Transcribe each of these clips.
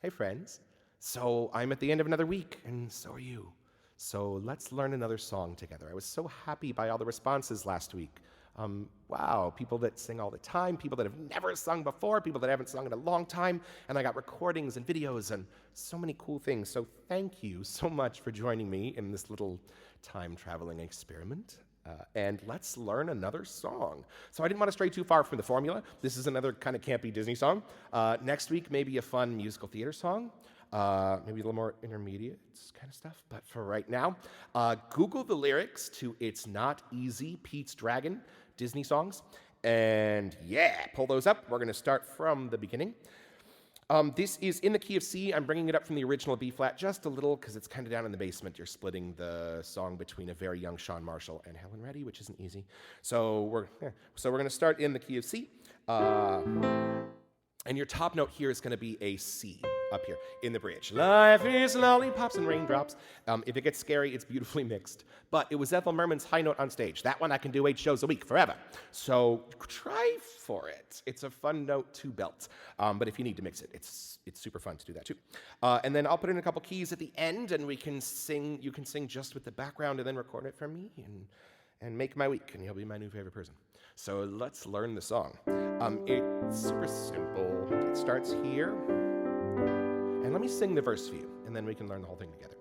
Hey friends. So I'm at the end of another week, and so are you. So let's learn another song together. I was so happy by all the responses last week. Wow, people that sing all the time, people that have never sung before, people that haven't sung in a long time, and I got recordings and videos and so many cool things. So thank you so much for joining me in this little time traveling experiment. And let's learn another song. So I didn't want to stray too far from the formula. This is another kind of campy Disney song. Next week, maybe a fun musical theater song. Maybe a little more intermediate kind of stuff. But for right now, Google the lyrics to It's Not Easy, Pete's Dragon Disney songs. And yeah, pull those up. We're going to start from the beginning. This is in the key of C. I'm bringing it up from the original B flat just a little because it's kind of down in the basement. You're splitting the song between a very young Sean Marshall and Helen Reddy, which isn't easy. So we're going to start in the key of C. And your top note here is going to be a C up here in the bridge. Life is lollipops and raindrops. If it gets scary, it's beautifully mixed. But it was Ethel Merman's high note on stage. That one I can do 8 shows a week forever. So try for it. It's a fun note to belt. But if you need to mix it, it's super fun to do that too. And then I'll put in a couple keys at the end, and we can sing. You can sing just with the background, and then record it from me, and make my week, and you'll be my new favorite person. So let's learn the song. It's super simple. It starts here. And let me sing the verse for you, and then we can learn the whole thing together.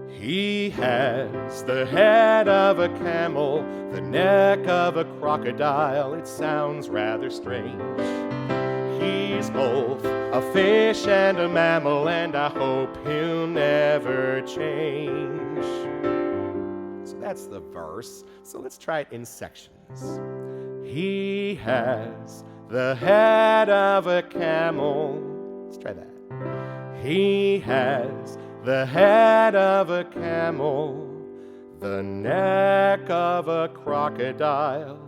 He has the head of a camel, the neck of a crocodile. It sounds rather strange. He's both a fish and a mammal, and I hope he'll never change. So that's the verse. So let's try it in sections. He has the head of a camel. Let's try that. He has the head of a camel, the neck of a crocodile,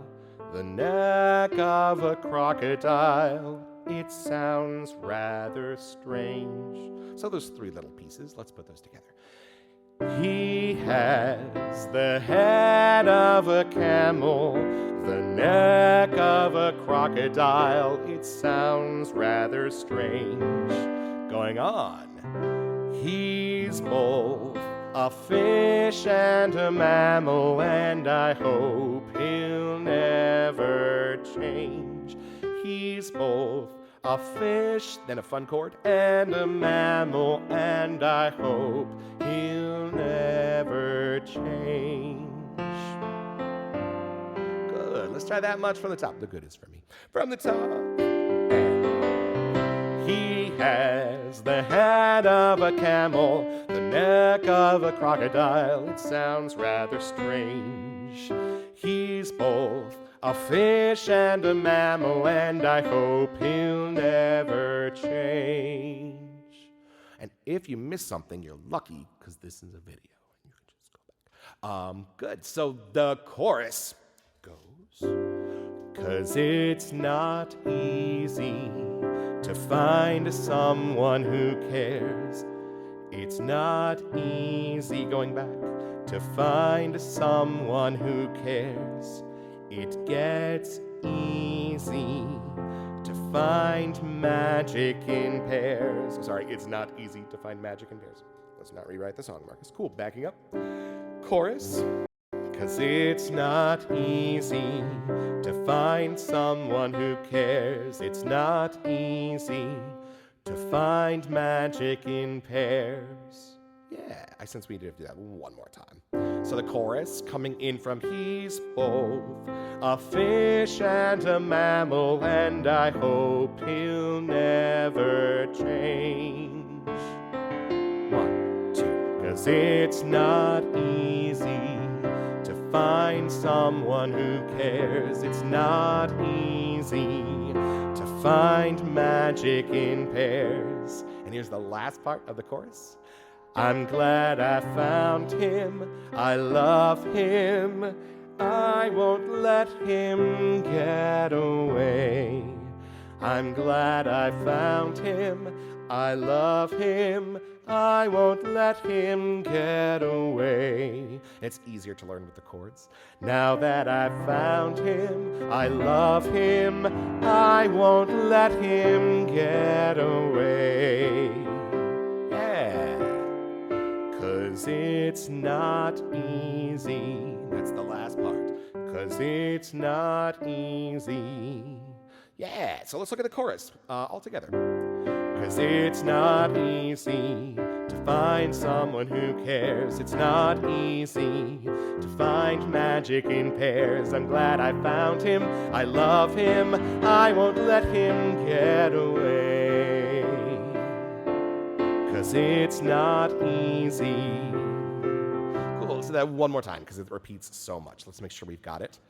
the neck of a crocodile. It sounds rather strange. So those 3 little pieces, let's put those together. He has the head of a camel, the neck of a crocodile. It sounds rather strange. Going on. He's both a fish and a mammal, and I hope he'll never change. He's both a fish, then a fun chord, and a mammal, and I hope he'll never change. Good. Let's try that much from the top. The good is for me. From the top. He has the head of a camel, the neck of a crocodile. It sounds rather strange. He's both a fish and a mammal, and I hope he'll never change. And if you miss something, you're lucky, because this is a video. You can just go back. Good. So the chorus goes, 'cause it's not easy to find someone who cares. It's not easy, going back, to find someone who cares. It gets easy to find magic in pairs. Sorry, it's not easy to find magic in pairs. Let's not rewrite the song, Marcus. Cool, backing up. Chorus. 'Cause it's not easy to find someone who cares. It's not easy to find magic in pairs. Yeah, I sense we need to do that one more time. So the chorus coming in from he's both a fish and a mammal, and I hope he'll never change. 1, 2. 'Cause it's not easy to find someone who cares. It's not easy to find magic in pairs. And here's the last part of the chorus. I'm glad I found him. I love him. I won't let him get away. I'm glad I found him. I love him. I won't let him get away. It's easier to learn with the chords. Now that I've found him, I love him. I won't let him get away. 'cause it's not easy. That's the last part. 'Cause it's not easy. Yeah, so let's look at the chorus all together. 'Cause it's not easy to find someone who cares. It's not easy to find magic in pairs. I'm glad I found him. I love him. I won't let him get away. 'Cause it's not easy. Cool, let's do that one more time because it repeats so much. Let's make sure we've got it.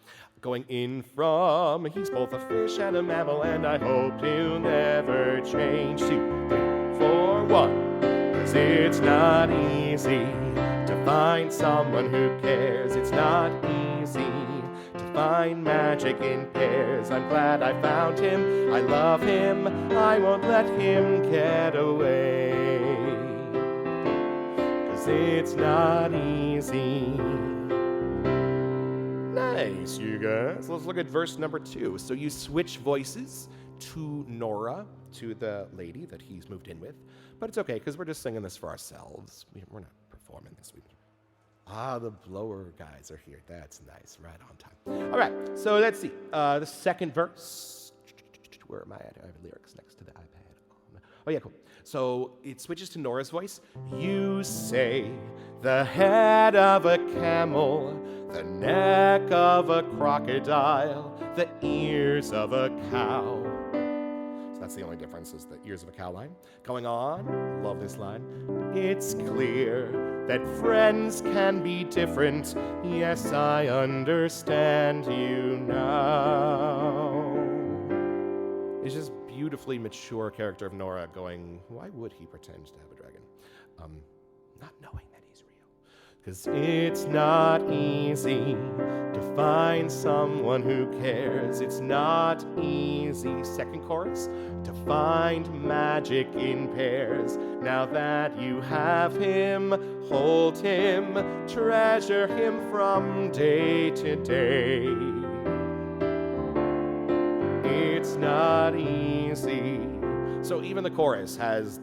Going in from, he's both a fish and a mammal, and I hope he'll never change. 2, 3, 4, 1. 'Cause it's not easy to find someone who cares. It's not easy to find magic in pairs. I'm glad I found him. I love him. I won't let him get away. 'Cause it's not easy. Nice, you guys. Let's look at verse number 2. So you switch voices to Nora, to the lady that he's moved in with. But it's okay, because we're just singing this for ourselves. We're not performing this week. The blower guys are here. That's nice. Right on time. All right, so let's see. The second verse. Where am I at? I have lyrics next to the iPad. Oh, yeah, cool. So it switches to Nora's voice. You say the head of a camel, the neck of a crocodile, the ears of a cow. So that's the only difference, is the ears of a cow line. Going on, love this line. It's clear that friends can be different. Yes, I understand you now. It's just beautifully mature character of Nora going, why would he pretend to have a dragon? Not knowing that he's real. 'Cause it's not easy to find someone who cares. It's not easy, second chorus, to find magic in pairs. Now that you have him, hold him, treasure him from day to day. It's not easy. So even the chorus has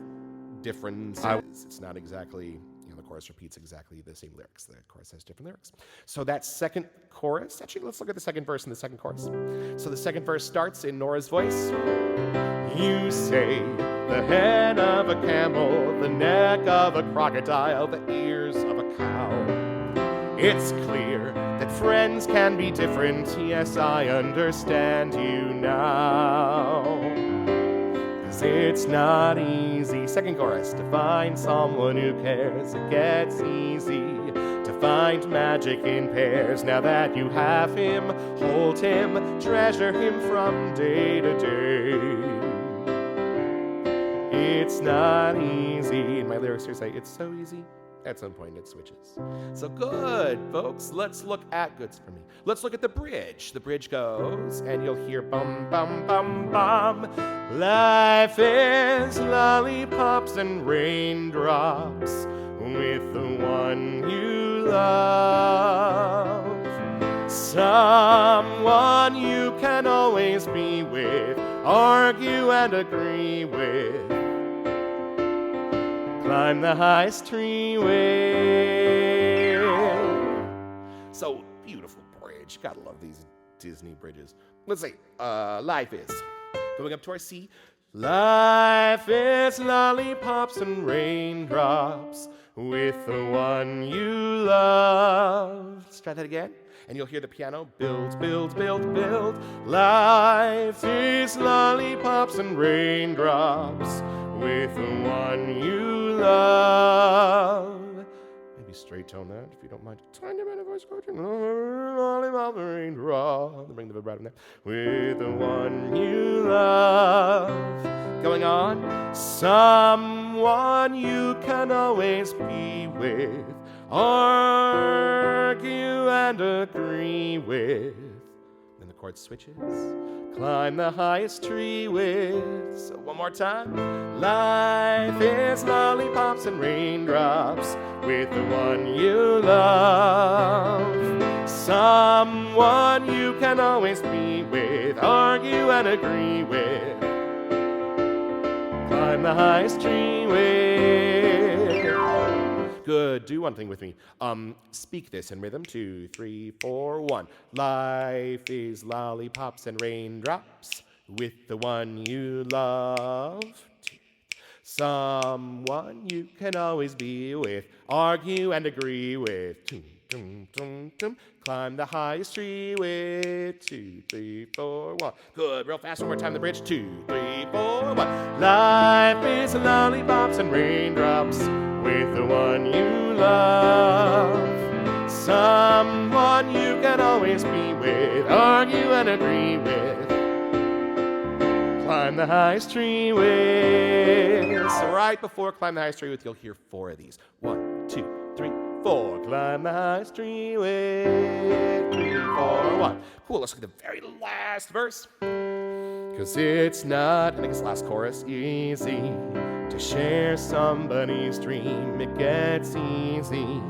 differences. It's not exactly, the chorus repeats exactly the same lyrics. The chorus has different lyrics. So that second chorus, actually, let's look at the second verse and the second chorus. So the second verse starts in Nora's voice. You say the head of a camel, the neck of a crocodile, the ears of a cow. It's clear that friends can be different. Yes, I understand you now. 'Cause it's not easy, second chorus, to find someone who cares. It gets easy to find magic in pairs. Now that you have him, hold him, treasure him from day to day. It's not easy. And my lyrics here say, it's so easy. At some point it switches. So good, folks. Let's look at goods for me. Let's look at the bridge. The bridge goes, and you'll hear bum, bum, bum, bum. Life is lollipops and raindrops with the one you love. Someone you can always be with, argue and agree with. Climb the highest tree with. So beautiful bridge. Gotta love these Disney bridges. Let's see. Life is. Going up to our C. Life is lollipops and raindrops with the one you love. Let's try that again. And you'll hear the piano build, build, build, build. Life is lollipops and raindrops with the one you love. Maybe straight tone that, if you don't mind. Tiny bit of voice coaching. Lollipop and raindrops. Bring the vibrato in there. With the one you love. Going on. Someone you can always be with. Argue and agree with. Then the chord switches. Climb the highest tree with. So one more time. Life is lollipops and raindrops with the one you love. Someone you can always be with. Argue and agree with. Climb the highest tree with. Good. Do one thing with me. Speak this in rhythm. 2, 3, 4, 1. Life is lollipops and raindrops with the one you love. Someone you can always be with, argue and agree with. Tum, tum, tum, tum. Climb the highest tree with 2, 3, 4, 1. Good. Real fast. One more time. The bridge. 2, 3, 4, 1. Life is lollipops and raindrops with the one you love. Someone you can always be with, argue and agree with. Climb the highest tree with. So right before climb the highest tree with, you'll hear 4 of these. 1, 2, 3, 4. Climb the highest tree with. 3, 4, 1. Cool, let's look at the very last verse. 'Cause it's not, I think it's last chorus, easy to share somebody's dream. It gets easy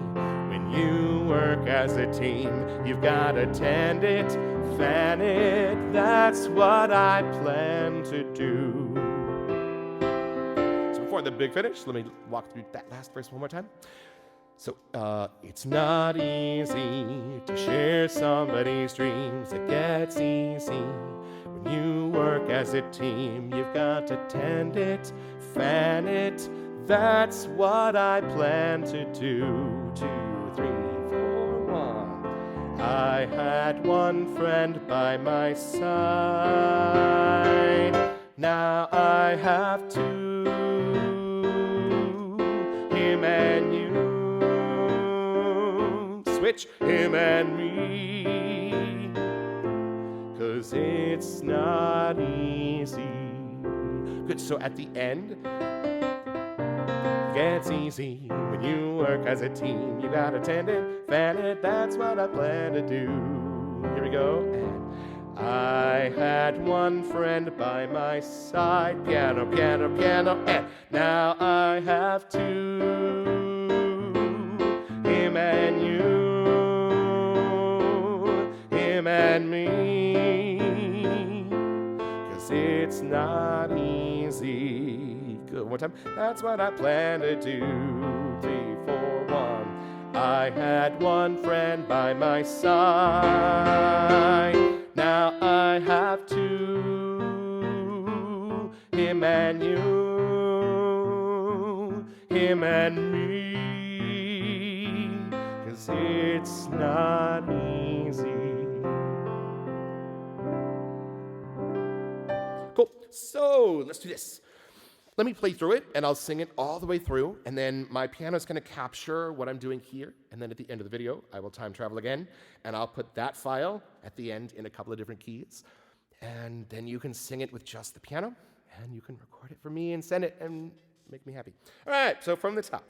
when you work as a team. You've got to tend it, fan it, that's what I plan to do. So before the big finish, let me walk through that last verse one more time. So, it's not easy to share somebody's dreams. It gets easy when you work as a team. You've got to tend it, fan it, that's what I plan to do. 2, 3, 4, 1. I had one friend by my side. Now I have 2. Him and you. Switch, him and me. 'Cause it's not easy. Good, so at the end, it gets easy when you work as a team. You gotta tend it, fan it, that's what I plan to do. Here we go. And I had one friend by my side. Piano, piano, piano, and now I have 2. Him and you. Him and me. 'Cause it's not easy. Good, one more time. That's what I plan to do. 3, 4, 1. I had one friend by my side. Now I have 2. Him and you. Him and me. 'Cause it's not easy. Cool. So let's do this. Let me play through it, and I'll sing it all the way through, and then my piano's going to capture what I'm doing here, and then at the end of the video, I will time travel again, and I'll put that file at the end in a couple of different keys, and then you can sing it with just the piano, and you can record it for me and send it and make me happy. All right, so from the top.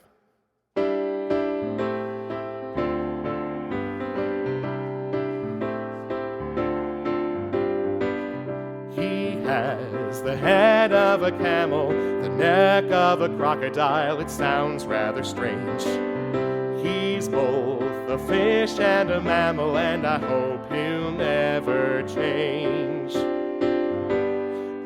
Has the head of a camel, the neck of a crocodile. It sounds rather strange. He's both a fish and a mammal, and I hope he'll never change.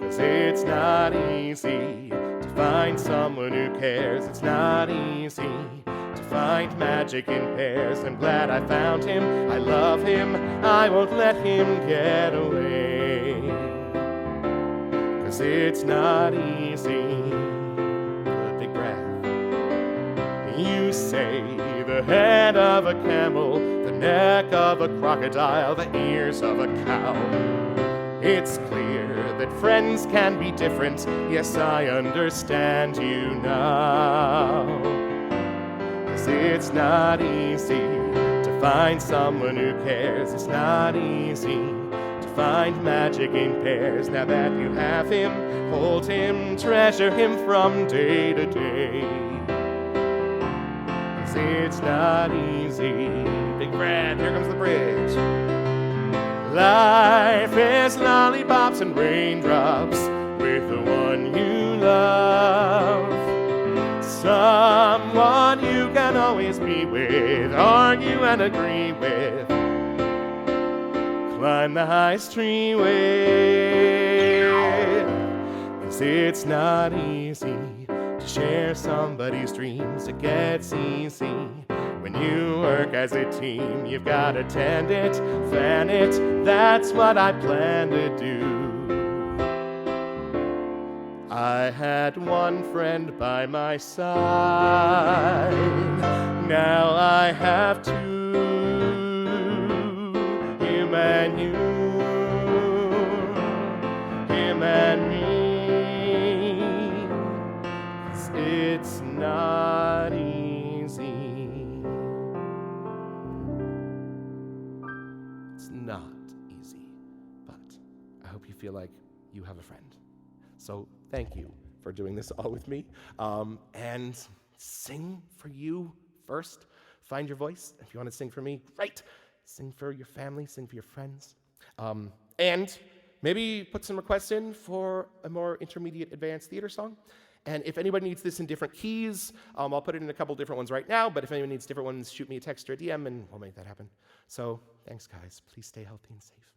'Cause it's not easy to find someone who cares. It's not easy to find magic in pairs. I'm glad I found him. I love him. I won't let him get away. 'Cause it's not easy. Good big breath. You say the head of a camel, the neck of a crocodile, the ears of a cow. It's clear that friends can be different. Yes, I understand you now. 'Cause it's not easy to find someone who cares. It's not easy find magic in pairs. Now that you have him, hold him, treasure him from day to day. 'Cause it's not easy. Big Brad, here comes the bridge. Life is lollipops and raindrops with the one you love. Someone you can always be with, argue and agree with. Climb the highest tree with. 'Cause it's not easy to To share somebody's dreams, it gets easy. When you work as a team, you've got to tend it, fan it, that's what I plan to do. I had one friend by my side, now I have two, him and you, him and me. It's not easy. It's not easy, but I hope you feel like you have a friend. So thank you for doing this all with me. And sing for you first. Find your voice. If you want to sing for me, great. Sing for your family, sing for your friends. And maybe put some requests in for a more intermediate advanced theater song. And if anybody needs this in different keys, I'll put it in a couple different ones right now, but if anyone needs different ones, shoot me a text or a DM and we'll make that happen. So thanks, guys. Please stay healthy and safe.